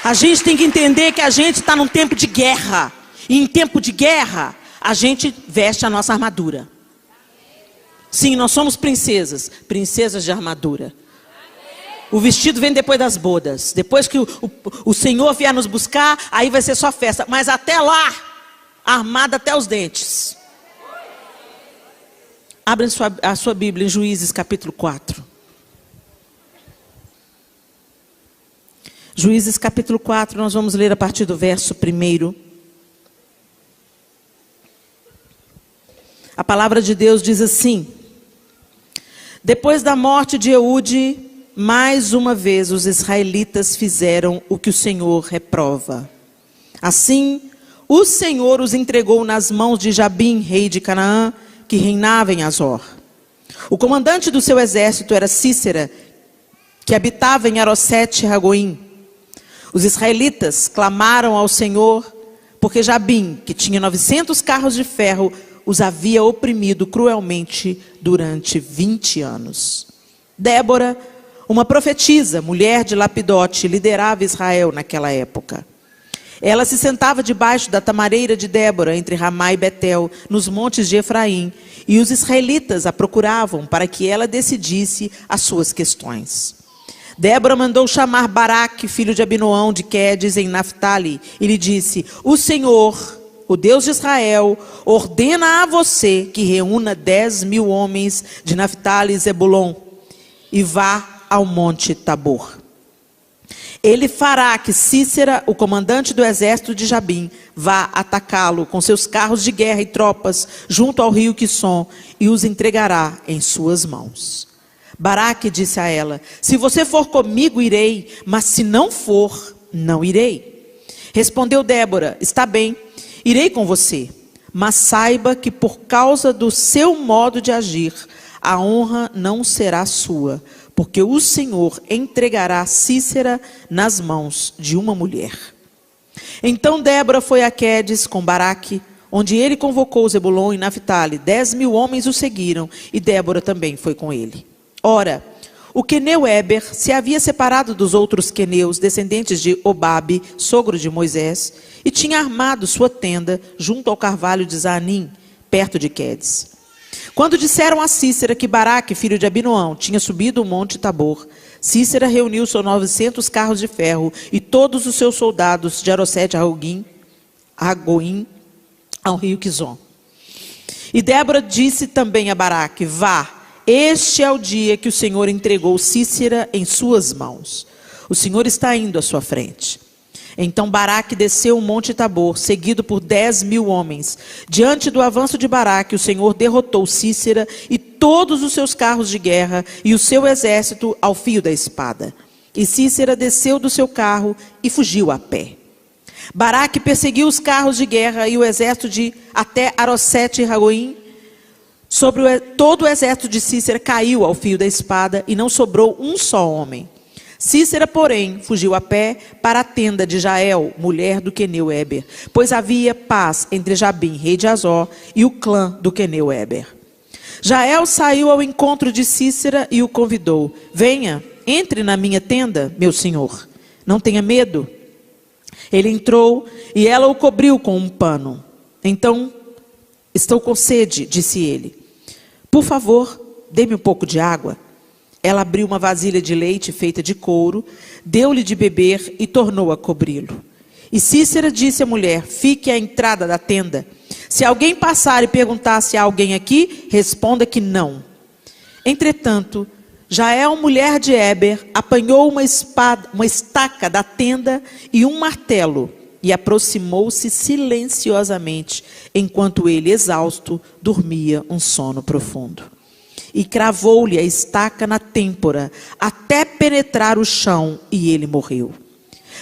A gente tem que entender que a gente está num tempo de guerra. E em tempo de guerra, a gente veste a nossa armadura. Sim, nós somos princesas. Princesas de armadura. O vestido vem depois das bodas. Depois que o Senhor vier nos buscar, aí vai ser só festa. Mas até lá, armada até os dentes. Abra a sua Bíblia em Juízes capítulo 4. Juízes capítulo 4, nós vamos ler a partir do verso 1. A palavra de Deus diz assim: depois da morte de Eude, mais uma vez os israelitas fizeram o que o Senhor reprova. Assim, o Senhor os entregou nas mãos de Jabim, rei de Canaã, que reinava em Azor. O comandante do seu exército era Sísera, que habitava em Arosete-Ragoim. Os israelitas clamaram ao Senhor, porque Jabim, que tinha 900 carros de ferro, os havia oprimido cruelmente durante 20 anos. Débora, uma profetisa, mulher de Lapidote, liderava Israel naquela época. Ela se sentava debaixo da tamareira de Débora, entre Ramá e Betel, nos montes de Efraim, e os israelitas a procuravam para que ela decidisse as suas questões. Débora mandou chamar Baraque, filho de Abinoão, de Quedes, em Naftali, e lhe disse: o Senhor, o Deus de Israel, ordena a você que reúna 10.000 homens de Naftali e Zebulon, e vá ao monte Tabor. Ele fará que Sísera, o comandante do exército de Jabim, vá atacá-lo com seus carros de guerra e tropas junto ao rio Quisson, e os entregará em suas mãos. Baraque disse a ela: se você for comigo, irei, mas se não for, não irei. Respondeu Débora: está bem, irei com você, mas saiba que por causa do seu modo de agir, a honra não será sua, porque o Senhor entregará Sísera nas mãos de uma mulher. Então Débora foi a Quedes com Baraque, onde ele convocou Zebulon e Naftali. 10.000 homens o seguiram, e Débora também foi com ele. Ora, o queneu Éber se havia separado dos outros queneus, descendentes de Obabe, sogro de Moisés, e tinha armado sua tenda junto ao carvalho de Zanim, perto de Quedes. Quando disseram a Sísera que Baraque, filho de Abinoão, tinha subido o monte Tabor, Sísera reuniu seus 900 carros de ferro e todos os seus soldados de Arosete-Ragoim ao rio Quizon. E Débora disse também a Baraque: vá, este é o dia que o Senhor entregou Sísera em suas mãos. O Senhor está indo à sua frente. Então Baraque desceu o monte Tabor, seguido por 10.000 homens. Diante do avanço de Baraque, o Senhor derrotou Sísera e todos os seus carros de guerra e o seu exército ao fio da espada. E Sísera desceu do seu carro e fugiu a pé. Baraque perseguiu os carros de guerra e o exército até Arosete-Ragoim. Todo o exército de Sísera caiu ao fio da espada e não sobrou um só homem. Sísera, porém, fugiu a pé para a tenda de Jael, mulher do queneu Éber, pois havia paz entre Jabim, rei de Azor, e o clã do queneu Éber. Jael saiu ao encontro de Sísera e o convidou: venha, entre na minha tenda, meu senhor, não tenha medo. Ele entrou e ela o cobriu com um pano. Então, estou com sede, disse ele. Por favor, dê-me um pouco de água. Ela abriu uma vasilha de leite feita de couro, deu-lhe de beber e tornou a cobri-lo. E Sísera disse à mulher: fique à entrada da tenda. Se alguém passar e perguntar se há alguém aqui, responda que não. Entretanto, Jael, mulher de Éber, apanhou uma estaca da tenda e um martelo, e aproximou-se silenciosamente, enquanto ele, exausto, dormia um sono profundo. E cravou-lhe a estaca na têmpora, até penetrar o chão, e ele morreu.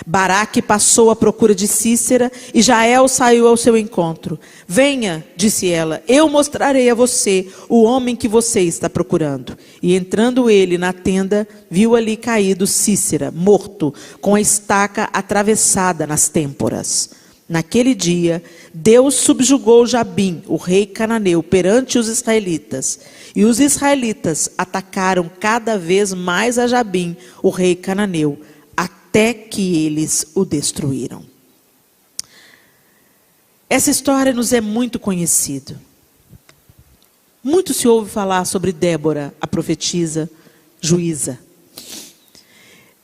Baraque passou à procura de Sísera, e Jael saiu ao seu encontro. Venha, disse ela, eu mostrarei a você o homem que você está procurando. E entrando ele na tenda, viu ali caído Sísera, morto, com a estaca atravessada nas têmporas. Naquele dia, Deus subjugou Jabim, o rei cananeu, perante os israelitas. E os israelitas atacaram cada vez mais a Jabim, o rei cananeu, até que eles o destruíram. Essa história nos é muito conhecida. Muito se ouve falar sobre Débora, a profetisa, juíza.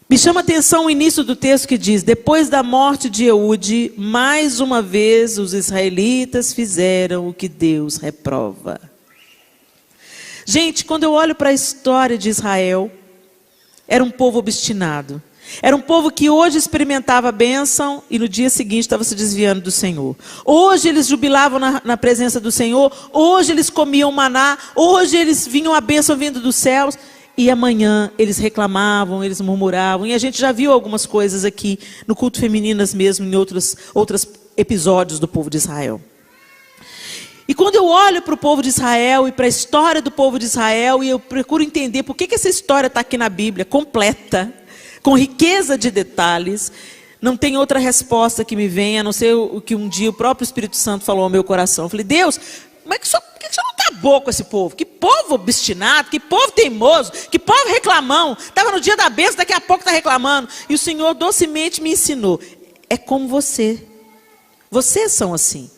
Me chama a atenção o início do texto que diz: depois da morte de Eude, mais uma vez os israelitas fizeram o que Deus reprova. Gente, quando eu olho para a história de Israel, era um povo obstinado. Era um povo que hoje experimentava a bênção e no dia seguinte estava se desviando do Senhor. Hoje eles jubilavam na presença do Senhor. Hoje eles comiam maná. Hoje eles vinham a bênção vindo dos céus. E amanhã eles reclamavam, eles murmuravam. E a gente já viu algumas coisas aqui no culto femininas mesmo, em outros episódios do povo de Israel. E quando eu olho para o povo de Israel e para a história do povo de Israel, e eu procuro entender por que essa história está aqui na Bíblia, completa, com riqueza de detalhes, não tem outra resposta que me venha, a não ser o que um dia o próprio Espírito Santo falou ao meu coração. Eu falei: Deus, por que o senhor não acabou com esse povo? Que povo obstinado, que povo teimoso, que povo reclamão. Estava no dia da bênção, daqui a pouco está reclamando. E o Senhor docemente me ensinou: é como você. Vocês são assim.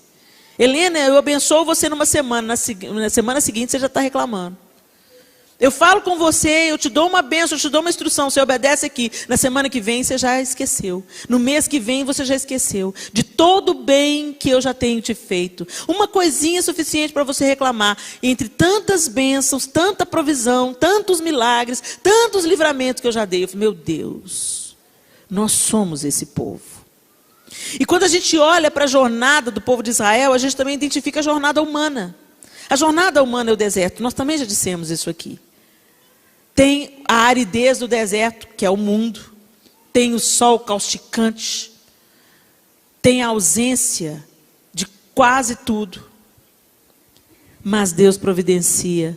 Helena, eu abençoo você numa semana, na semana seguinte você já está reclamando. Eu falo com você, eu te dou uma bênção, eu te dou uma instrução, você obedece aqui. Na semana que vem você já esqueceu. No mês que vem você já esqueceu. De todo o bem que eu já tenho te feito. Uma coisinha suficiente para você reclamar. Entre tantas bênçãos, tanta provisão, tantos milagres, tantos livramentos que eu já dei. Eu falei: meu Deus, nós somos esse povo. E quando a gente olha para a jornada do povo de Israel, a gente também identifica a jornada humana. A jornada humana é o deserto. Nós também já dissemos isso aqui. Tem a aridez do deserto, que é o mundo. Tem o sol causticante. Tem a ausência de quase tudo. Mas Deus providencia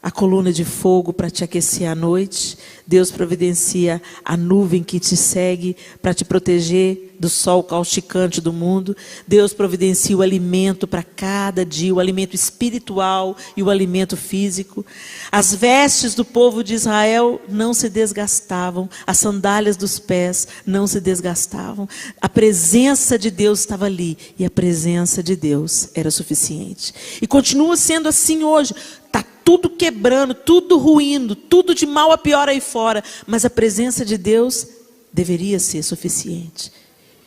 a coluna de fogo para te aquecer à noite. Deus providencia a nuvem que te segue para te proteger do sol causticante do mundo. Deus providencia o alimento para cada dia, o alimento espiritual e o alimento físico. As vestes do povo de Israel não se desgastavam, as sandálias dos pés não se desgastavam. A presença de Deus estava ali e a presença de Deus era suficiente. E continua sendo assim hoje. Está tudo quebrando, tudo ruindo, tudo de mal a pior aí fora. Mas a presença de Deus deveria ser suficiente.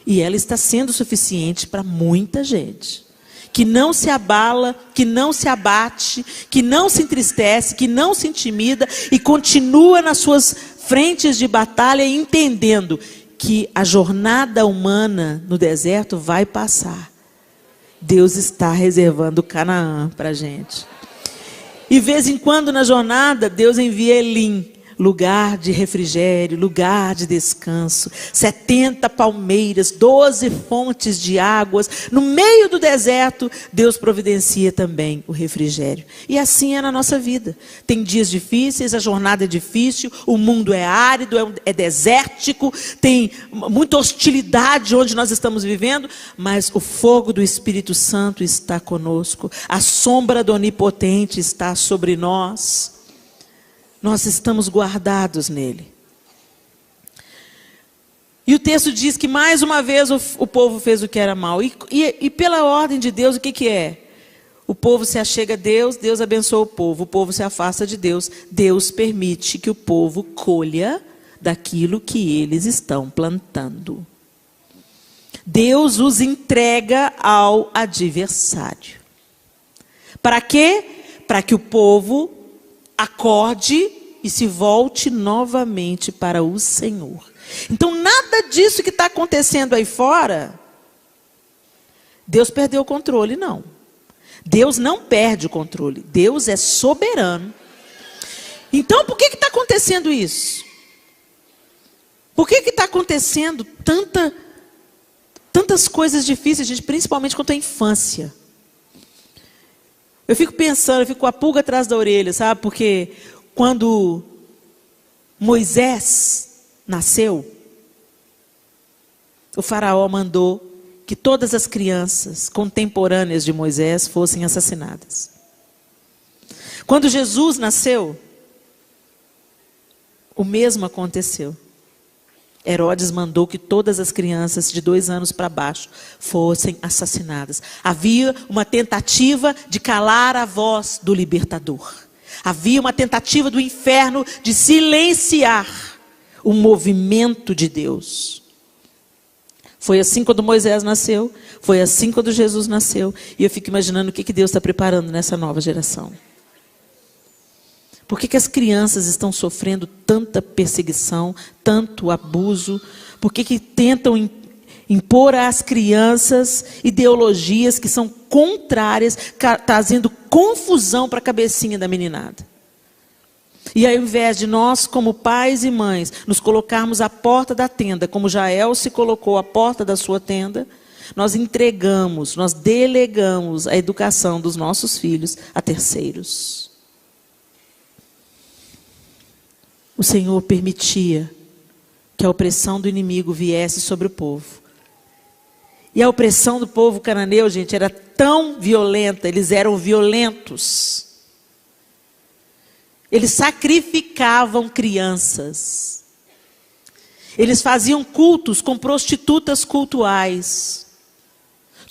E ela está sendo suficiente para muita gente. Que não se abala, que não se abate, que não se entristece, que não se intimida e continua nas suas frentes de batalha entendendo que a jornada humana no deserto vai passar. Deus está reservando Canaã para a gente. E de vez em quando na jornada, Deus envia Elim, lugar de refrigério, lugar de descanso. 70 palmeiras, 12 fontes de águas. No meio do deserto, Deus providencia também o refrigério. E assim é na nossa vida. Tem dias difíceis, a jornada é difícil, o mundo é árido, é desértico, tem muita hostilidade onde nós estamos vivendo, mas o fogo do Espírito Santo está conosco. A sombra do Onipotente está sobre nós. Nós estamos guardados nele. E o texto diz que mais uma vez o povo fez o que era mal. E pela ordem de Deus, o que é? O povo se achega a Deus, Deus abençoa o povo se afasta de Deus, Deus permite que o povo colha daquilo que eles estão plantando. Deus os entrega ao adversário. Para quê? Para que o povo acorde e se volte novamente para o Senhor. Então, nada disso que está acontecendo aí fora, Deus perdeu o controle, não. Deus não perde o controle. Deus é soberano. Então, por que está acontecendo isso? Por que está acontecendo tantas coisas difíceis, gente, principalmente quanto à infância? Eu fico pensando, eu fico com a pulga atrás da orelha, sabe? Porque quando Moisés nasceu, o faraó mandou que todas as crianças contemporâneas de Moisés fossem assassinadas. Quando Jesus nasceu, o mesmo aconteceu. Herodes mandou que todas as crianças de 2 anos para baixo fossem assassinadas. Havia uma tentativa de calar a voz do libertador. Havia uma tentativa do inferno de silenciar o movimento de Deus. Foi assim quando Moisés nasceu, foi assim quando Jesus nasceu. E eu fico imaginando o que Deus está preparando nessa nova geração. Por que as crianças estão sofrendo tanta perseguição, tanto abuso? Por que tentam impor às crianças ideologias que são contrárias, trazendo confusão para a cabecinha da meninada? E ao invés de nós, como pais e mães, nos colocarmos à porta da tenda, como Jael se colocou à porta da sua tenda, nós entregamos, nós delegamos a educação dos nossos filhos a terceiros. O Senhor permitia que a opressão do inimigo viesse sobre o povo. E a opressão do povo cananeu, gente, era tão violenta, eles eram violentos. Eles sacrificavam crianças. Eles faziam cultos com prostitutas cultuais.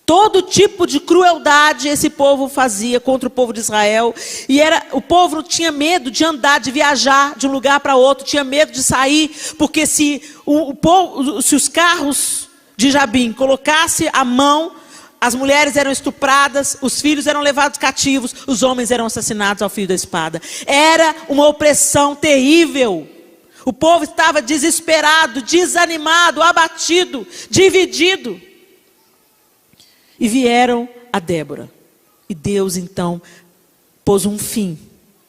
Todo tipo de crueldade esse povo fazia contra o povo de Israel. E o povo não tinha medo de andar, de viajar de um lugar para outro. Tinha medo de sair, porque se os carros de Jabim colocassem a mão, as mulheres eram estupradas, os filhos eram levados cativos, os homens eram assassinados ao fio da espada. Era uma opressão terrível. O povo estava desesperado, desanimado, abatido, dividido. E vieram a Débora. E Deus, então, pôs um fim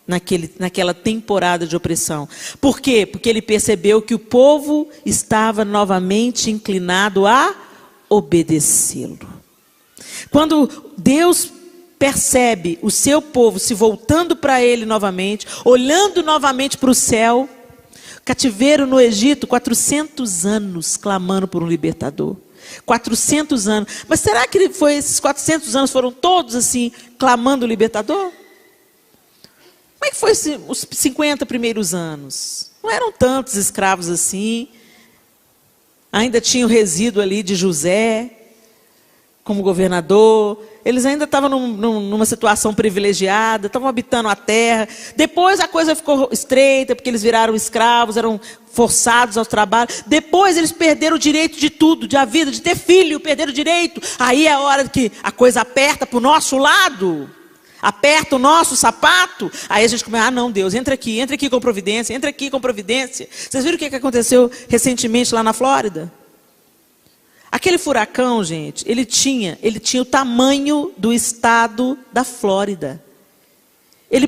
naquela temporada de opressão. Por quê? Porque ele percebeu que o povo estava novamente inclinado a obedecê-lo. Quando Deus percebe o seu povo se voltando para ele novamente, olhando novamente para o céu, cativeiro no Egito, 400 anos clamando por um libertador. 400 anos. Mas será que esses 400 anos foram todos assim, clamando o libertador? Como é que foi os 50 primeiros anos? Não eram tantos escravos assim. Ainda tinha o resíduo ali de José como governador. Eles ainda estavam numa situação privilegiada, estavam habitando a terra. Depois a coisa ficou estreita, porque eles viraram escravos, eram forçados ao trabalho. Depois eles perderam o direito de tudo, de vida, de ter filho, perderam o direito. Aí é a hora que a coisa aperta para o nosso lado, aperta o nosso sapato. Aí a gente começa, não, Deus, entra aqui com providência, entra aqui com providência. Vocês viram o que aconteceu recentemente lá na Flórida? Aquele furacão, gente, ele tinha o tamanho do estado da Flórida. Ele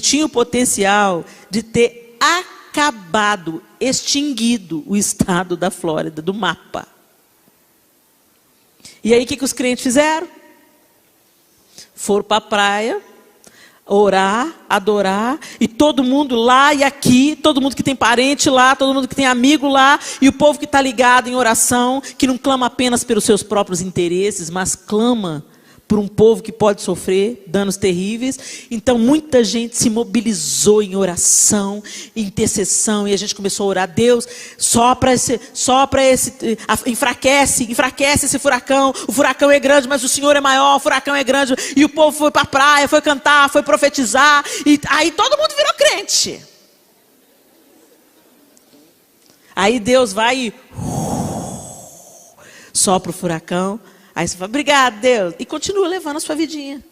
tinha o potencial de ter acabado, extinguido o estado da Flórida, do mapa. E aí o que os crentes fizeram? Foram para a praia, orar, adorar, e todo mundo lá e aqui, todo mundo que tem parente lá, todo mundo que tem amigo lá, e o povo que está ligado em oração, que não clama apenas pelos seus próprios interesses, mas clama por um povo que pode sofrer danos terríveis. Então muita gente se mobilizou em oração, em intercessão, e a gente começou a orar, Deus, enfraquece esse furacão. O furacão é grande, mas o Senhor é maior, o furacão é grande. E o povo foi para a praia, foi cantar, foi profetizar, e aí todo mundo virou crente. Aí Deus vai e sopra o furacão. Aí você fala, obrigado, Deus. E continua levando a sua vidinha.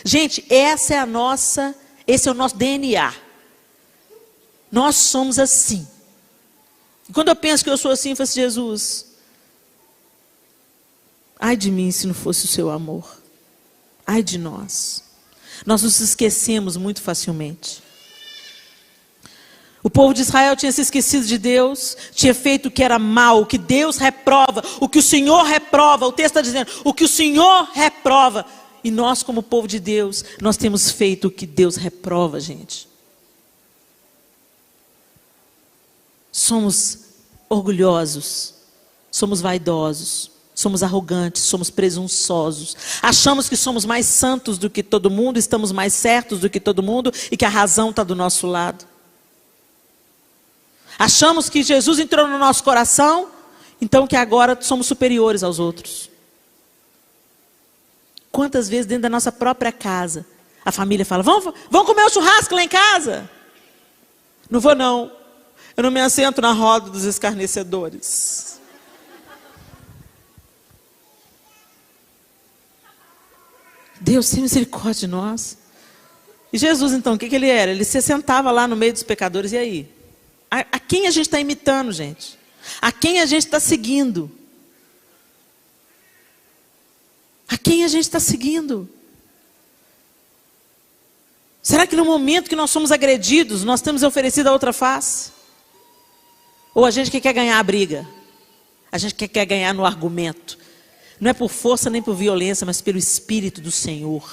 Gente, esse é o nosso DNA. Nós somos assim. E quando eu penso que eu sou assim, eu falo assim, Jesus, ai de mim se não fosse o seu amor. Ai de nós. Nós nos esquecemos muito facilmente. O povo de Israel tinha se esquecido de Deus, tinha feito o que era mal, o que Deus reprova, o que o Senhor reprova. O texto está dizendo, o que o Senhor reprova. E nós, como povo de Deus, nós temos feito o que Deus reprova, gente. Somos orgulhosos, somos vaidosos, somos arrogantes, somos presunçosos. Achamos que somos mais santos do que todo mundo, estamos mais certos do que todo mundo e que a razão está do nosso lado. Achamos que Jesus entrou no nosso coração, então que agora somos superiores aos outros. Quantas vezes dentro da nossa própria casa, a família fala, vamos comer um churrasco lá em casa? Não vou não, eu não me assento na roda dos escarnecedores. Deus tem misericórdia de nós. E Jesus então, o que ele era? Ele se sentava lá no meio dos pecadores, e aí? A quem a gente está imitando, gente? A quem a gente está seguindo? A quem a gente está seguindo? Será que no momento que nós somos agredidos, nós temos oferecido a outra face? Ou a gente que quer ganhar a briga? A gente que quer ganhar no argumento? Não é por força nem por violência, mas pelo Espírito do Senhor.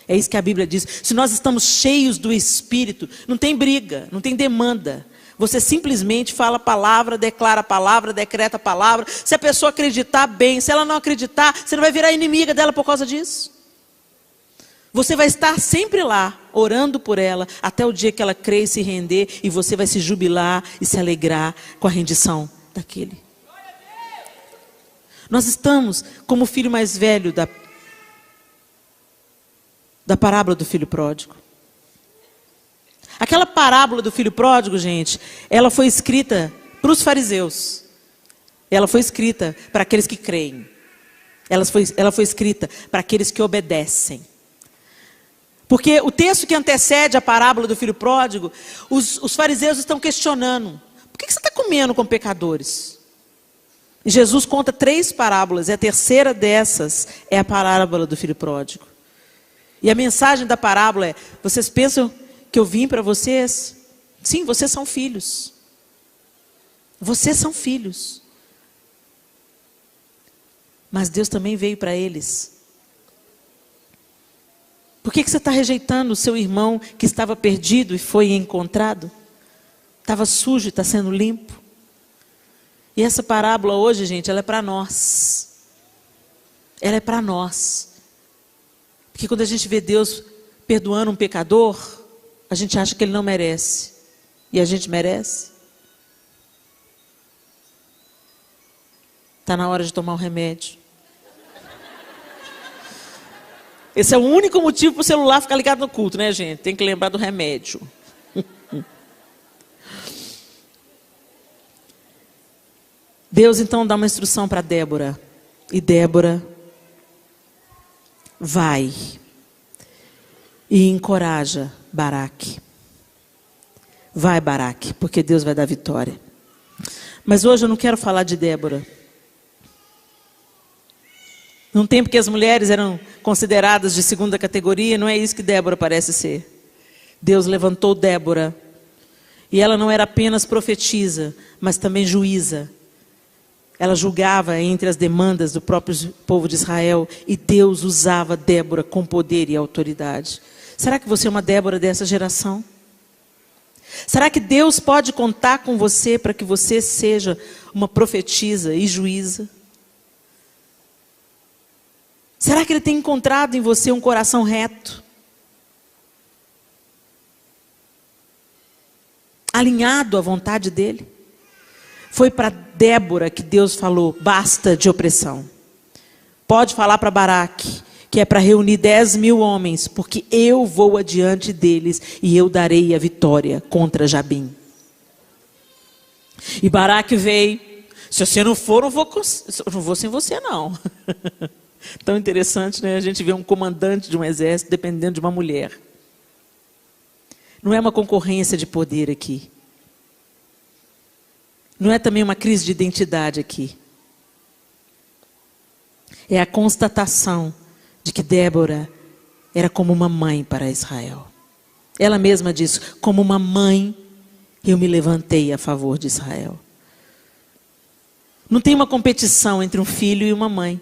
É isso que a Bíblia diz. Se nós estamos cheios do Espírito, não tem briga, não tem demanda. Você simplesmente fala a palavra, declara a palavra, decreta a palavra. Se a pessoa acreditar, bem. Se ela não acreditar, você não vai virar inimiga dela por causa disso. Você vai estar sempre lá, orando por ela, até o dia que ela crer e se render, e você vai se jubilar e se alegrar com a rendição daquele. Nós estamos como o filho mais velho da parábola do filho pródigo. Aquela parábola do filho pródigo, gente, ela foi escrita para os fariseus. Ela foi escrita para aqueles que creem. Ela foi escrita para aqueles que obedecem. Porque o texto que antecede a parábola do filho pródigo, os fariseus estão questionando. Por que você está comendo com pecadores? E Jesus conta 3 parábolas, e a terceira dessas é a parábola do filho pródigo. E a mensagem da parábola é, vocês pensam que eu vim para vocês? Sim, vocês são filhos. Vocês são filhos. Mas Deus também veio para eles. Por que você está rejeitando o seu irmão que estava perdido e foi encontrado? Estava sujo e está sendo limpo. E essa parábola hoje, gente, ela é para nós. Ela é para nós. Porque quando a gente vê Deus perdoando um pecador, a gente acha que ele não merece. E a gente merece. Está na hora de tomar um remédio. Esse é o único motivo para o celular ficar ligado no culto, né, gente? Tem que lembrar do remédio. Deus então dá uma instrução para Débora. E Débora vai e encoraja Baraque. Vai, Baraque, porque Deus vai dar vitória. Mas hoje eu não quero falar de Débora. Num tempo que as mulheres eram consideradas de segunda categoria, não é isso que Débora parece ser. Deus levantou Débora. E ela não era apenas profetisa, mas também juíza. Ela julgava entre as demandas do próprio povo de Israel. E Deus usava Débora com poder e autoridade. Será que você é uma Débora dessa geração? Será que Deus pode contar com você para que você seja uma profetisa e juíza? Será que Ele tem encontrado em você um coração reto? Alinhado à vontade dEle? Foi para Débora que Deus falou, basta de opressão. Pode falar para Baraque, que é para reunir 10.000 homens, porque eu vou adiante deles e eu darei a vitória contra Jabim. E Baraque veio, se você não for, eu não vou sem você não. Tão interessante, né? A gente vê um comandante de um exército dependendo de uma mulher. Não é uma concorrência de poder aqui. Não é também uma crise de identidade aqui. É a constatação de que Débora era como uma mãe para Israel. Ela mesma diz, como uma mãe, eu me levantei a favor de Israel. Não tem uma competição entre um filho e uma mãe.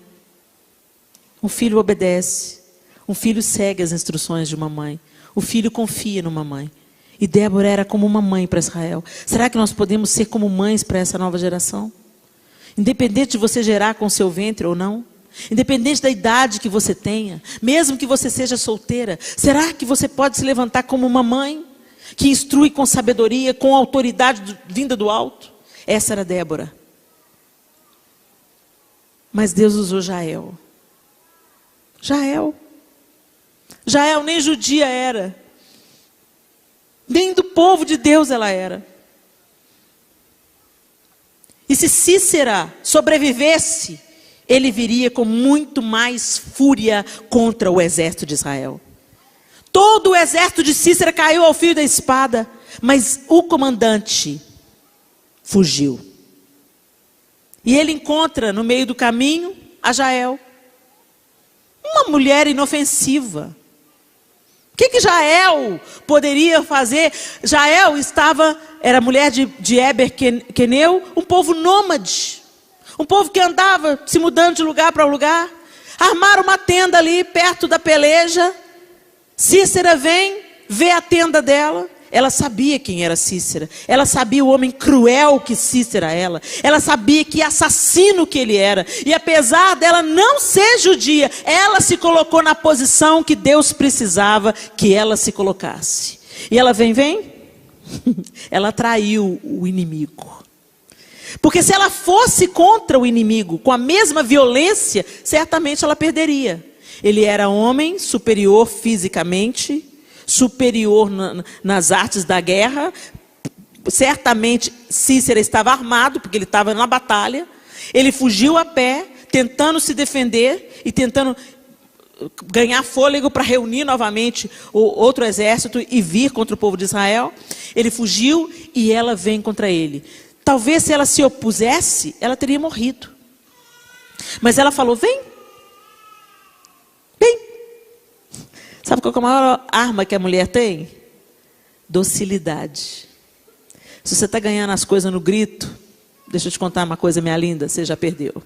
Um filho obedece. Um filho segue as instruções de uma mãe. O filho confia numa mãe. E Débora era como uma mãe para Israel. Será que nós podemos ser como mães para essa nova geração? Independente de você gerar com o seu ventre ou não. Independente da idade que você tenha. Mesmo que você seja solteira. Será que você pode se levantar como uma mãe? que instrui com sabedoria, com autoridade vinda do alto. Essa era Débora. Mas Deus usou Jael. Jael nem judia era. Nem do povo de Deus ela era. E se Cícera sobrevivesse, ele viria com muito mais fúria contra o exército de Israel. Todo o exército de Cícera caiu ao fio da espada, mas o comandante fugiu. E ele encontra no meio do caminho a Jael, uma mulher inofensiva. O que Jael poderia fazer? Jael era mulher de Eber Queneu, um povo nômade. Um povo que andava se mudando de lugar para lugar. Armaram uma tenda ali perto da peleja. Cícera vem, vê a tenda dela. Ela sabia quem era Cícera. Ela sabia o homem cruel que Cícera era. Ela sabia que assassino que ele era. E apesar dela não ser judia, ela se colocou na posição que Deus precisava que ela se colocasse. E ela vem. Ela traiu o inimigo. Porque se ela fosse contra o inimigo com a mesma violência, certamente ela perderia. Ele era homem, superior fisicamente, superior nas artes da guerra. Certamente Cícera estava armado, porque ele estava na batalha. Ele fugiu a pé, tentando se defender e tentando ganhar fôlego para reunir novamente o outro exército e vir contra o povo de Israel. Ele fugiu e ela vem contra ele. Talvez se ela se opusesse, ela teria morrido. Mas ela falou, vem. Sabe qual é a maior arma que a mulher tem? Docilidade. Se você está ganhando as coisas no grito, deixa eu te contar uma coisa, minha linda, você já perdeu.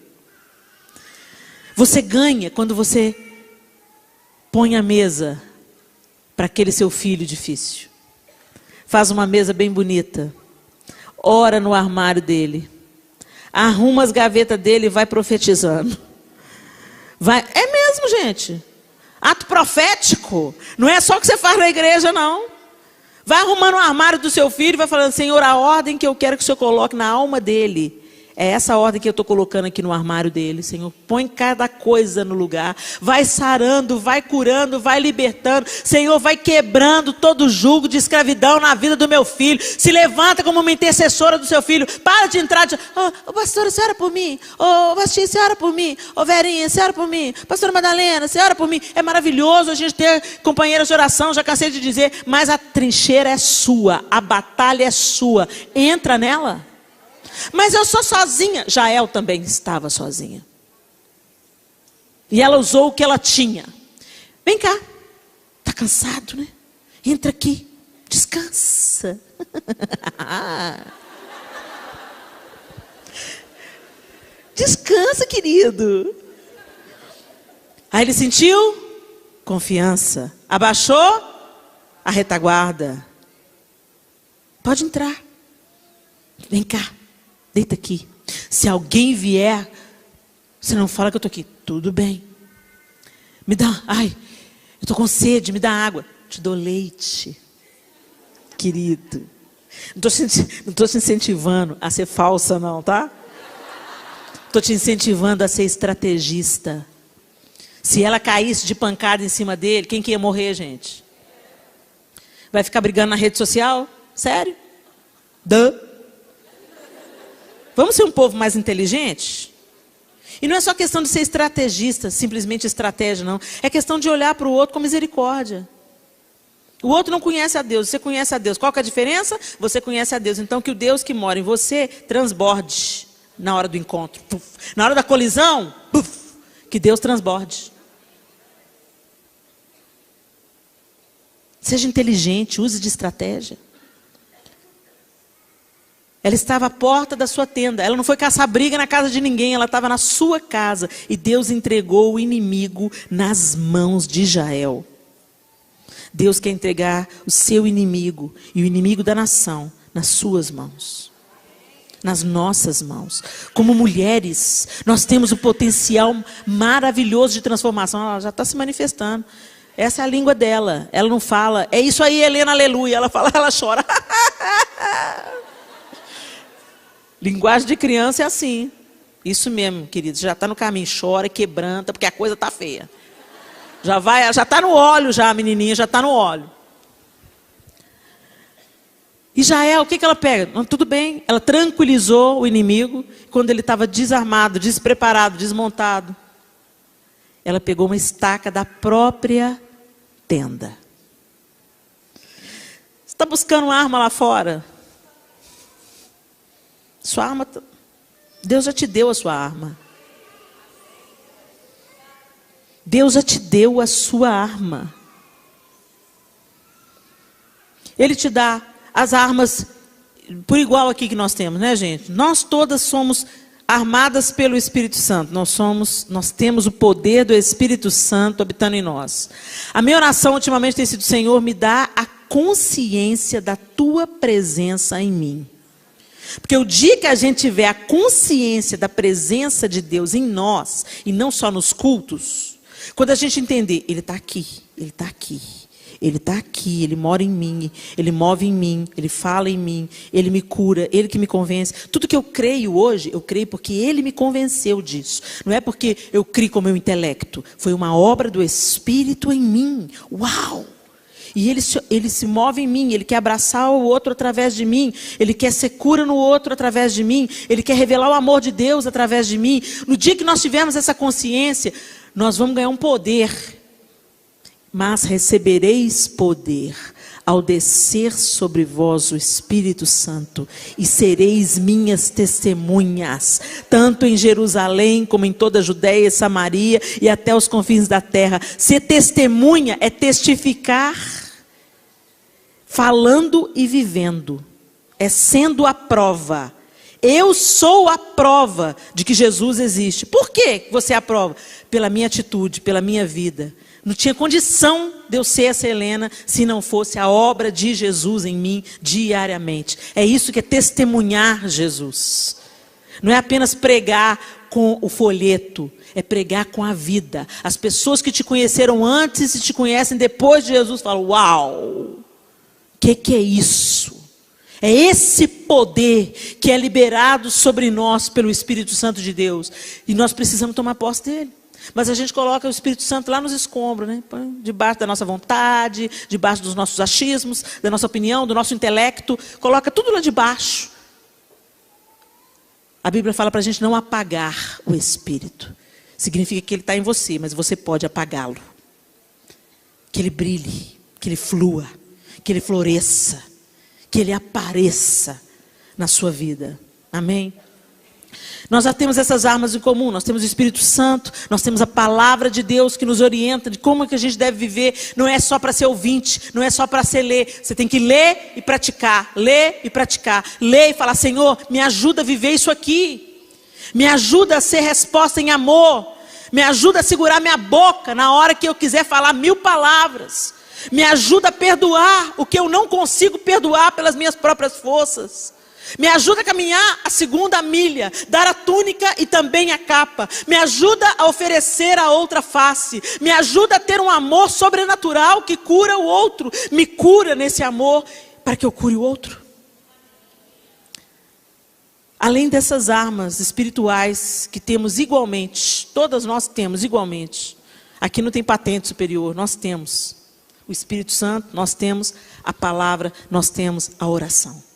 Você ganha quando você põe a mesa para aquele seu filho difícil. Faz uma mesa bem bonita. Ora no armário dele. Arruma as gavetas dele e vai profetizando. É mesmo, gente. Ato profético. Não é só o que você faz na igreja, não. Vai arrumando o armário do seu filho e vai falando, Senhor, a ordem que eu quero que o Senhor coloque na alma dele. É essa ordem que eu estou colocando aqui no armário dele, Senhor. Põe cada coisa no lugar. Vai sarando, vai curando, vai libertando. Senhor, vai quebrando todo jugo de escravidão na vida do meu filho. Se levanta como uma intercessora do seu filho. Para de entrar. Pastora, você ora por mim. Bastinho, você ora por mim. Verinha, você ora por mim. Pastora Madalena, você ora por mim. É maravilhoso a gente ter companheiras de oração. Já cansei de dizer. Mas a trincheira é sua. A batalha é sua. Entra nela. Mas eu sou sozinha. Jael também estava sozinha. E ela usou o que ela tinha. Vem cá. Está cansado, né? Entra aqui. Descansa. Descansa, querido. Aí ele sentiu confiança. Abaixou a retaguarda. Pode entrar. Vem cá. Deita aqui. Se alguém vier, você não fala que eu estou aqui. Tudo bem. Me dá, eu estou com sede, me dá água. Te dou leite. Querido. Não estou te incentivando a ser falsa não, tá? Estou te incentivando a ser estrategista. Se ela caísse de pancada em cima dele, quem que ia morrer, gente? Vai ficar brigando na rede social? Sério? Vamos ser um povo mais inteligente? E não é só questão de ser estrategista, simplesmente estratégia, não. É questão de olhar para o outro com misericórdia. O outro não conhece a Deus, você conhece a Deus. Qual que é a diferença? Você conhece a Deus. Então que o Deus que mora em você transborde na hora do encontro. Puf. Na hora da colisão, puf, que Deus transborde. Seja inteligente, use de estratégia. Ela estava à porta da sua tenda. Ela não foi caçar briga na casa de ninguém. Ela estava na sua casa. E Deus entregou o inimigo nas mãos de Jael. Deus quer entregar o seu inimigo e o inimigo da nação nas suas mãos. Nas nossas mãos. Como mulheres, nós temos o potencial maravilhoso de transformação. Ela já está se manifestando. Essa é a língua dela. Ela não fala, é isso aí, Helena, aleluia. Ela fala, ela chora. Linguagem de criança é assim. Isso mesmo, queridos. Já está no caminho, chora, quebranta, porque a coisa está feia. Já está no óleo, já a menininha já está no óleo. E Jael, o que ela pega? Não, tudo bem, ela tranquilizou o inimigo quando ele estava desarmado, despreparado, desmontado. Ela pegou uma estaca da própria tenda. Você está buscando uma arma lá fora? Sua arma, Deus já te deu a sua arma. Deus já te deu a sua arma. Ele te dá as armas por igual aqui que nós temos, né, gente? Nós todas somos armadas pelo Espírito Santo. Nós temos o poder do Espírito Santo habitando em nós. A minha oração ultimamente tem sido: Senhor, me dá a consciência da tua presença em mim. Porque o dia que a gente tiver a consciência da presença de Deus em nós, e não só nos cultos, quando a gente entender, Ele está aqui, Ele está aqui, Ele está aqui, Ele mora em mim, Ele move em mim, Ele fala em mim, Ele me cura, Ele que me convence. Tudo que eu creio hoje, eu creio porque Ele me convenceu disso. Não é porque eu crio com o meu intelecto. Foi uma obra do Espírito em mim. Uau! E ele se move em mim, Ele quer abraçar o outro através de mim, Ele quer ser cura no outro através de mim, Ele quer revelar o amor de Deus através de mim. No dia que nós tivermos essa consciência, nós vamos ganhar um poder. Mas recebereis poder ao descer sobre vós o Espírito Santo, e sereis minhas testemunhas, tanto em Jerusalém como em toda a Judéia e Samaria e até os confins da terra. Ser testemunha é testificar, falando e vivendo, é sendo a prova. Eu sou a prova de que Jesus existe. Por que você é a prova? Pela minha atitude, pela minha vida. Não tinha condição de eu ser essa Helena se não fosse a obra de Jesus em mim diariamente. É isso que é testemunhar Jesus. Não é apenas pregar com o folheto, é pregar com a vida. As pessoas que te conheceram antes e te conhecem depois de Jesus falam: uau, o que é isso? É esse poder que é liberado sobre nós pelo Espírito Santo de Deus. E nós precisamos tomar posse dele. Mas a gente coloca o Espírito Santo lá nos escombros, né? Debaixo da nossa vontade, debaixo dos nossos achismos, da nossa opinião, do nosso intelecto. Coloca tudo lá debaixo. A Bíblia fala para a gente não apagar o Espírito. Significa que ele está em você, mas você pode apagá-lo. Que ele brilhe, que ele flua, que ele floresça, que ele apareça na sua vida. Amém? Nós já temos essas armas em comum. Nós temos o Espírito Santo, nós temos a palavra de Deus que nos orienta de como é que a gente deve viver. Não é só para ser ouvinte, não é só para ser ler. Você tem que ler e praticar, ler e praticar. Ler e falar: Senhor, me ajuda a viver isso aqui. Me ajuda a ser resposta em amor. Me ajuda a segurar minha boca na hora que eu quiser falar 1000 palavras. Me ajuda a perdoar o que eu não consigo perdoar pelas minhas próprias forças. Me ajuda a caminhar a 2ª milha, dar a túnica e também a capa. Me ajuda a oferecer a outra face. Me ajuda a ter um amor sobrenatural que cura o outro. Me cura nesse amor para que eu cure o outro. Além dessas armas espirituais que temos igualmente, todas nós temos igualmente. Aqui não tem patente superior, nós temos o Espírito Santo, nós temos a palavra, nós temos a oração.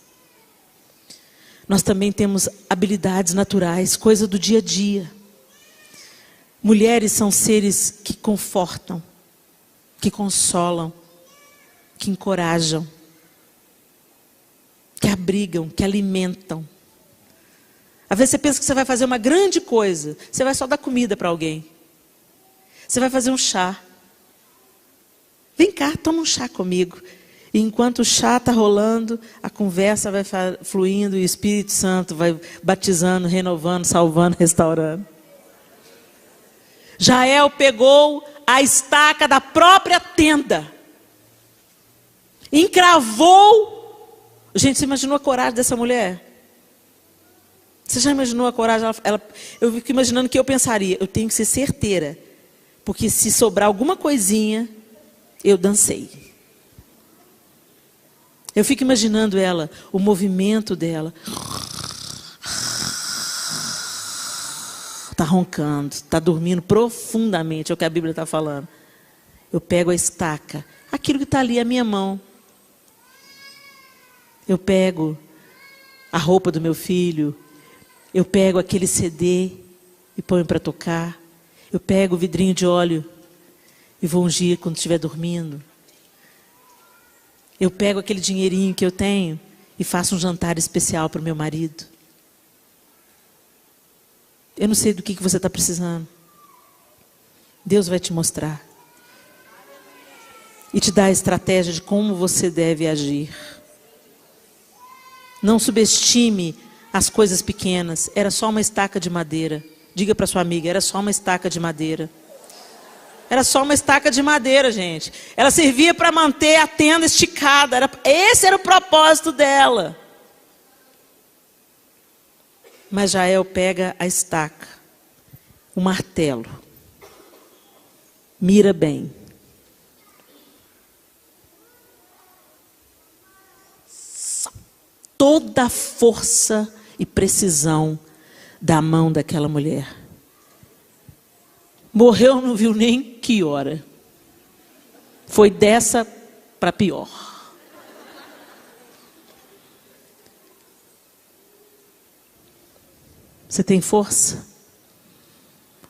Nós também temos habilidades naturais, coisa do dia a dia. Mulheres são seres que confortam, que consolam, que encorajam, que abrigam, que alimentam. Às vezes você pensa que você vai fazer uma grande coisa, você vai só dar comida para alguém. Você vai fazer um chá. Vem cá, toma um chá comigo. E enquanto o chá está rolando, a conversa vai fluindo e o Espírito Santo vai batizando, renovando, salvando, restaurando. Jael pegou a estaca da própria tenda, encravou. Gente, você imaginou a coragem dessa mulher? Você já imaginou a coragem? Eu fico imaginando que eu pensaria: eu tenho que ser certeira, porque se sobrar alguma coisinha, Eu dancei. Eu fico imaginando ela, o movimento dela. Está roncando, está dormindo profundamente, é o que a Bíblia está falando. Eu pego a estaca, aquilo que está ali é a minha mão. Eu pego a roupa do meu filho, eu pego aquele CD e ponho para tocar. Eu pego o vidrinho de óleo e vou ungir quando estiver dormindo. Eu pego aquele dinheirinho que eu tenho e faço um jantar especial para o meu marido. Eu não sei do que você está precisando. Deus vai te mostrar. E te dar a estratégia de como você deve agir. Não subestime as coisas pequenas. Era só uma estaca de madeira. Diga para sua amiga, era só uma estaca de madeira. Era só uma estaca de madeira, gente. Ela servia para manter a tenda esticada. Esse era o propósito dela. Mas Jael pega a estaca, o martelo, mira bem. Toda a força e precisão da mão daquela mulher. Morreu, não viu nem que hora. Foi dessa para pior. Você tem força?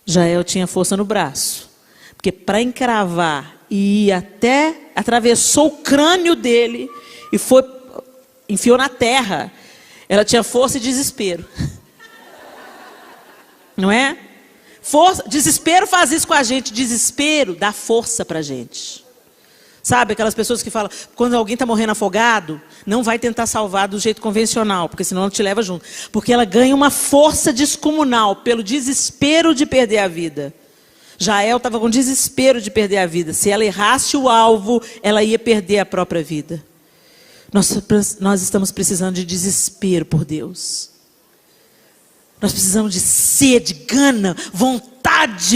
Jael tinha força no braço. Porque para encravar e ir até, atravessou o crânio dele e foi, enfiou na terra. Ela tinha força e desespero. Não é? Força, desespero faz isso com a gente. Desespero dá força para a gente. Sabe, aquelas pessoas que falam, quando alguém está morrendo afogado, não vai tentar salvar do jeito convencional, porque senão ela te leva junto. Porque ela ganha uma força descomunal pelo desespero de perder a vida. Jael estava com desespero de perder a vida. Se ela errasse o alvo, ela ia perder a própria vida. Nós estamos precisando de desespero por Deus. Nós precisamos de sede, gana, vontade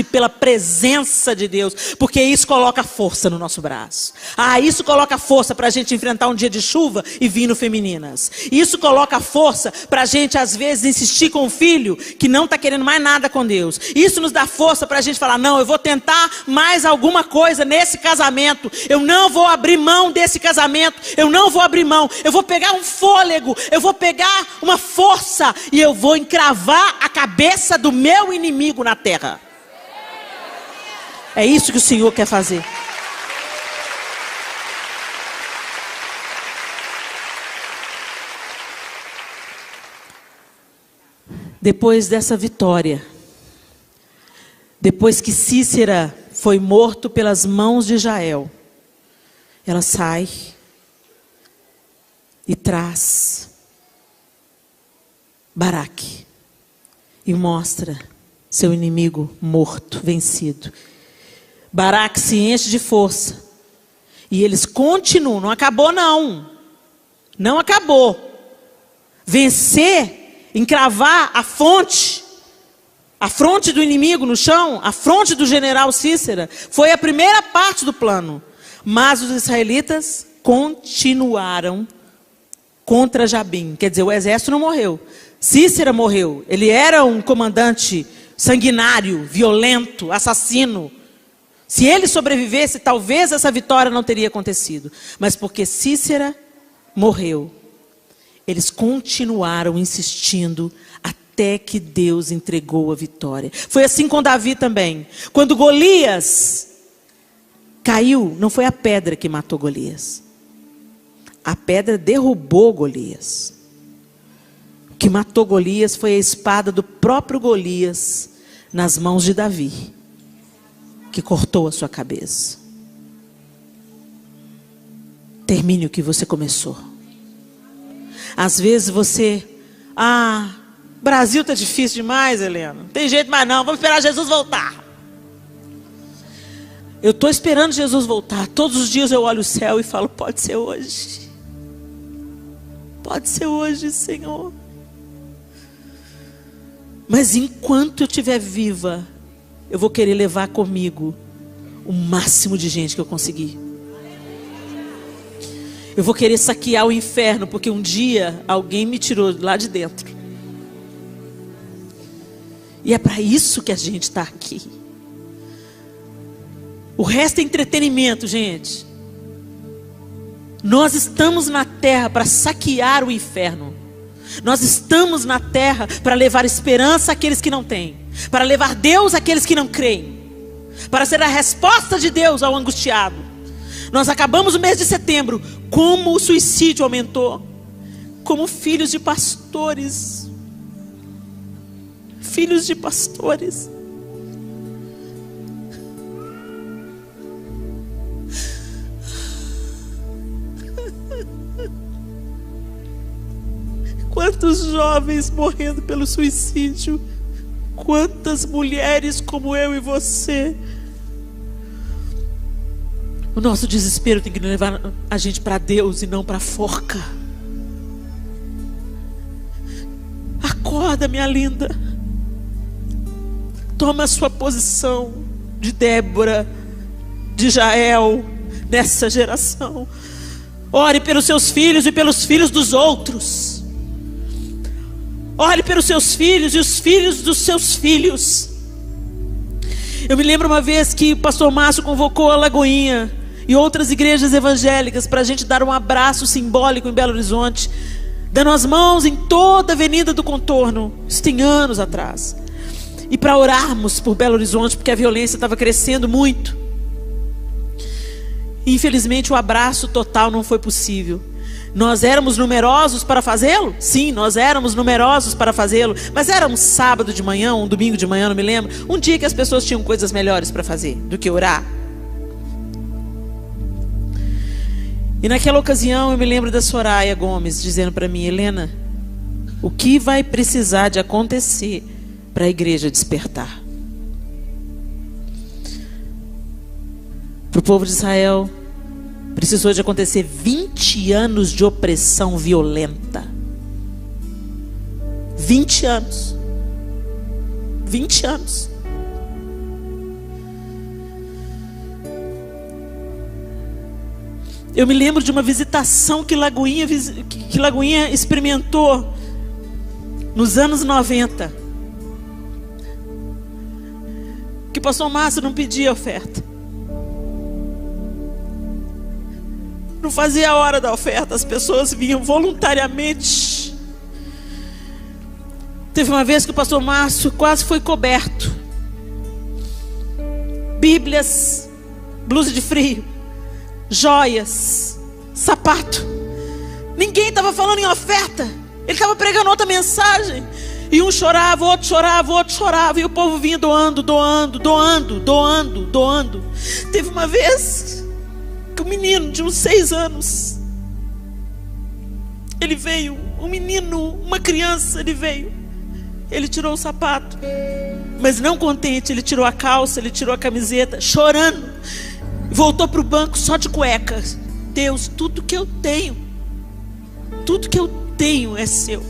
pela presença de Deus, porque isso coloca força no nosso braço. Isso coloca força para a gente enfrentar um dia de chuva e vir no Femininas. Isso coloca força para a gente, às vezes, insistir com o filho que não está querendo mais nada com Deus. Isso nos dá força para a gente falar, não, eu vou tentar mais alguma coisa nesse casamento. Eu não vou abrir mão desse casamento. Eu não vou abrir mão. Eu vou pegar um fôlego. Eu vou pegar uma força e eu vou encravar a cabeça do meu inimigo na terra. É isso que o Senhor quer fazer. Depois dessa vitória, depois que Sísera foi morto pelas mãos de Jael, ela sai e traz Baraque e mostra seu inimigo morto, vencido. Baraque se enche de força. E eles continuam. Não acabou não. Não acabou. Vencer, encravar a fronte do inimigo no chão, a fronte do general Sísera, foi a primeira parte do plano. Mas os israelitas continuaram contra Jabim. Quer dizer, o exército não morreu. Sísera morreu. Ele era um comandante sanguinário, violento, assassino. Se ele sobrevivesse, talvez essa vitória não teria acontecido. Mas porque Sísera morreu, eles continuaram insistindo até que Deus entregou a vitória. Foi assim com Davi também. Quando Golias caiu, não foi a pedra que matou Golias. A pedra derrubou Golias. O que matou Golias foi a espada do próprio Golias nas mãos de Davi, que cortou a sua cabeça. Termine o que você começou. Às vezes você, Brasil está difícil demais, Helena. Não tem jeito mais não, vamos esperar Jesus voltar. Eu estou esperando Jesus voltar. Todos os dias eu olho o céu e falo, pode ser hoje. Pode ser hoje, Senhor. Mas enquanto eu estiver viva, eu vou querer levar comigo o máximo de gente que eu conseguir. Eu vou querer saquear o inferno, porque um dia alguém me tirou lá de dentro. E é para isso que a gente está aqui. O resto é entretenimento, gente. Nós estamos na terra para saquear o inferno. Nós estamos na terra para levar esperança àqueles que não têm, para levar Deus àqueles que não creem, para ser a resposta de Deus ao angustiado. Nós acabamos o mês de setembro. Como o suicídio aumentou. Como filhos de pastores. Filhos de pastores. Quantos jovens morrendo pelo suicídio. Quantas mulheres como eu e você. O nosso desespero tem que levar a gente para Deus e não para a forca. Acorda, minha linda. Toma a sua posição de Débora, de Jael, nessa geração. Ore pelos seus filhos e pelos filhos dos outros. Ore pelos seus filhos e os filhos dos seus filhos. Eu me lembro uma vez que o pastor Márcio convocou a Lagoinha e outras igrejas evangélicas para a gente dar um abraço simbólico em Belo Horizonte, dando as mãos em toda a Avenida do Contorno. Isso tem anos atrás. E para orarmos por Belo Horizonte, porque a violência estava crescendo muito. E, infelizmente, o abraço total não foi possível. Nós éramos numerosos para fazê-lo? Sim, nós éramos numerosos para fazê-lo. Mas era um sábado de manhã, um domingo de manhã, não me lembro. Um dia que as pessoas tinham coisas melhores para fazer do que orar. E naquela ocasião eu me lembro da Soraya Gomes dizendo para mim: Helena, o que vai precisar de acontecer para a igreja despertar? Para o povo de Israel precisou de acontecer 20 anos de opressão violenta. 20 anos. 20 anos. Eu me lembro de uma visitação que Lagoinha experimentou nos anos 90. Que o pastor Márcio não pedia oferta. Não fazia a hora da oferta, as pessoas vinham voluntariamente. Teve uma vez que o pastor Márcio quase foi coberto. Bíblias, blusa de frio, joias, sapato. Ninguém estava falando em oferta. Ele estava pregando outra mensagem. E um chorava, o outro chorava, o outro chorava. E o povo vinha doando. Teve uma vez que um menino de uns 6 anos, ele veio, um menino, uma criança, ele veio. Ele tirou o sapato, mas não contente, ele tirou a calça, ele tirou a camiseta, chorando. Voltou para o banco só de cueca. Deus, tudo que eu tenho é seu.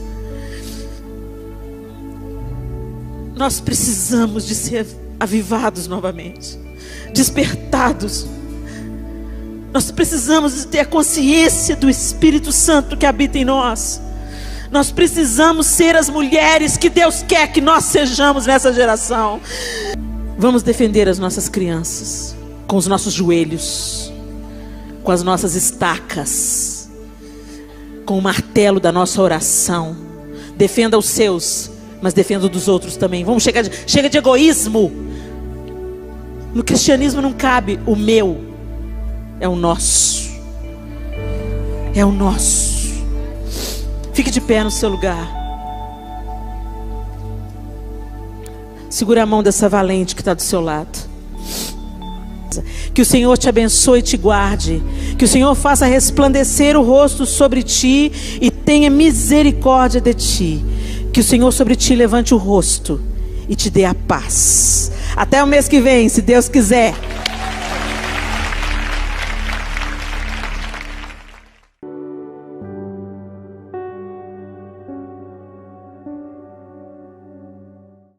Nós precisamos de ser avivados novamente, despertados. Nós precisamos de ter a consciência do Espírito Santo que habita em nós. Nós precisamos ser as mulheres que Deus quer que nós sejamos nessa geração. Vamos defender as nossas crianças com os nossos joelhos, com as nossas estacas, com o martelo da nossa oração. Defenda os seus, mas defenda dos outros também. Vamos chega de egoísmo. No cristianismo não cabe o meu, é o nosso. É o nosso. Fique de pé no seu lugar. Segura a mão dessa valente que está do seu lado. Que o Senhor te abençoe e te guarde. Que o Senhor faça resplandecer o rosto sobre ti e tenha misericórdia de ti. Que o Senhor sobre ti levante o rosto e te dê a paz. Até o mês que vem, se Deus quiser.